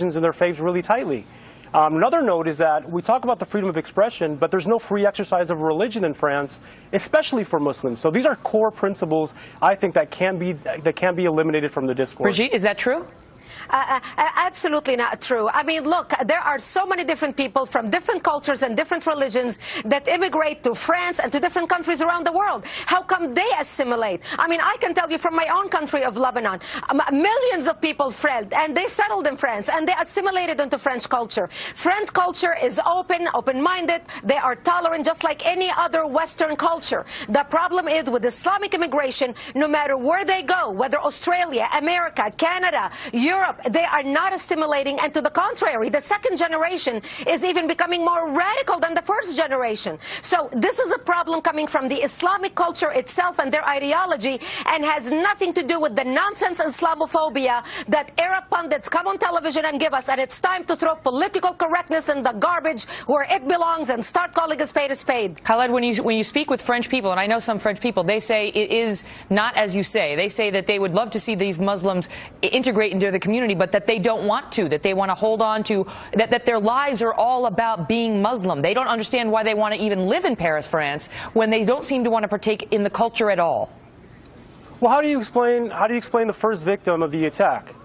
in their faiths really tightly. Another note is that we talk about the freedom of expression, but there's no free exercise of religion in France, especially for Muslims. So these are core principles, I think, that can be eliminated from the discourse. Brigitte, is that true? Absolutely not true. I mean, look, there are so many different people from different cultures and different religions that immigrate to France and to different countries around the world. How come they assimilate? I mean, I can tell you from my own country of Lebanon, millions of people fled and they settled in France and they assimilated into French culture. French culture is open-minded. They are tolerant just like any other Western culture. The problem is with Islamic immigration, no matter where they go, whether Australia, America, Canada, Europe, they are not assimilating, and to the contrary, the second generation is even becoming more radical than the first generation. So this is a problem coming from the Islamic culture itself and their ideology, and has nothing to do with the nonsense Islamophobia that Arab pundits come on television and give us, and it's time to throw political correctness in the garbage where it belongs and start calling a spade a spade. Khaled, when you speak with French people, and I know some French people, they say it is not as you say. They say that they would love to see these Muslims integrate into the community, but that they don't want to, that they want to hold on to, that their lives are all about being Muslim. They don't understand why they want to even live in Paris, France, when they don't seem to want to partake in the culture at all. Well, how do you explain the first victim of the attack,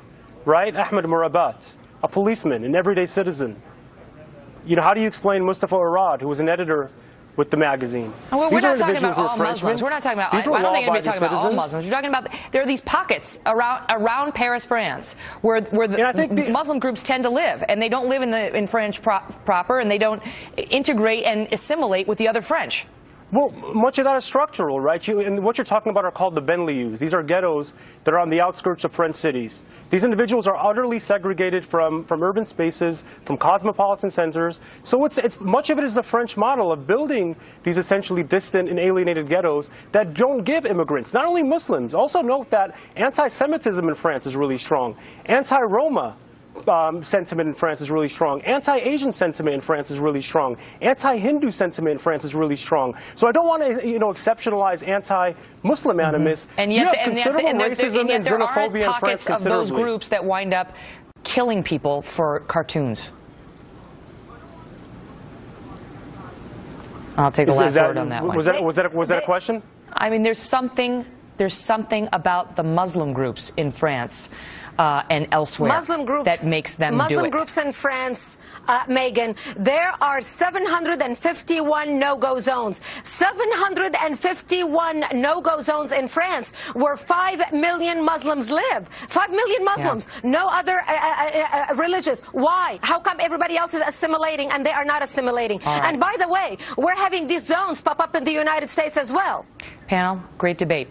right? Ahmed Murabat, a policeman, an everyday citizen. You know, how do you explain Mustafa Arad, who was an editor with the magazine? Well, we're not talking about all Muslims. We're not talking about. I don't think anybody's talking about all Muslims. We're talking about there are these pockets around Paris, France, where the Muslim groups tend to live, and they don't live in France proper, and they don't integrate and assimilate with the other French. Well, much of that is structural, right? And what you're talking about are called the banlieues. These are ghettos that are on the outskirts of French cities. These individuals are utterly segregated from urban spaces, from cosmopolitan centers. So much of it is the French model of building these essentially distant and alienated ghettos that don't give immigrants, not only Muslims. Also note that anti-Semitism in France is really strong. Anti-Roma sentiment in France is really strong. Anti-Asian sentiment in France is really strong. Anti-Hindu sentiment in France is really strong. So I don't want to, exceptionalize anti-Muslim animus. And yet, racism and xenophobia in France of those groups that wind up killing people for cartoons. I'll take the last word on that one. Was that a question? I mean, there's something about the Muslim groups in France and elsewhere that makes them do it. Muslim groups in France, Megan, there are 751 no-go zones. 751 no-go zones in France where 5 million Muslims live. 5 million Muslims, no other religious. Why? How come everybody else is assimilating and they are not assimilating? And by the way, we're having these zones pop up in the United States as well. Panel, great debate.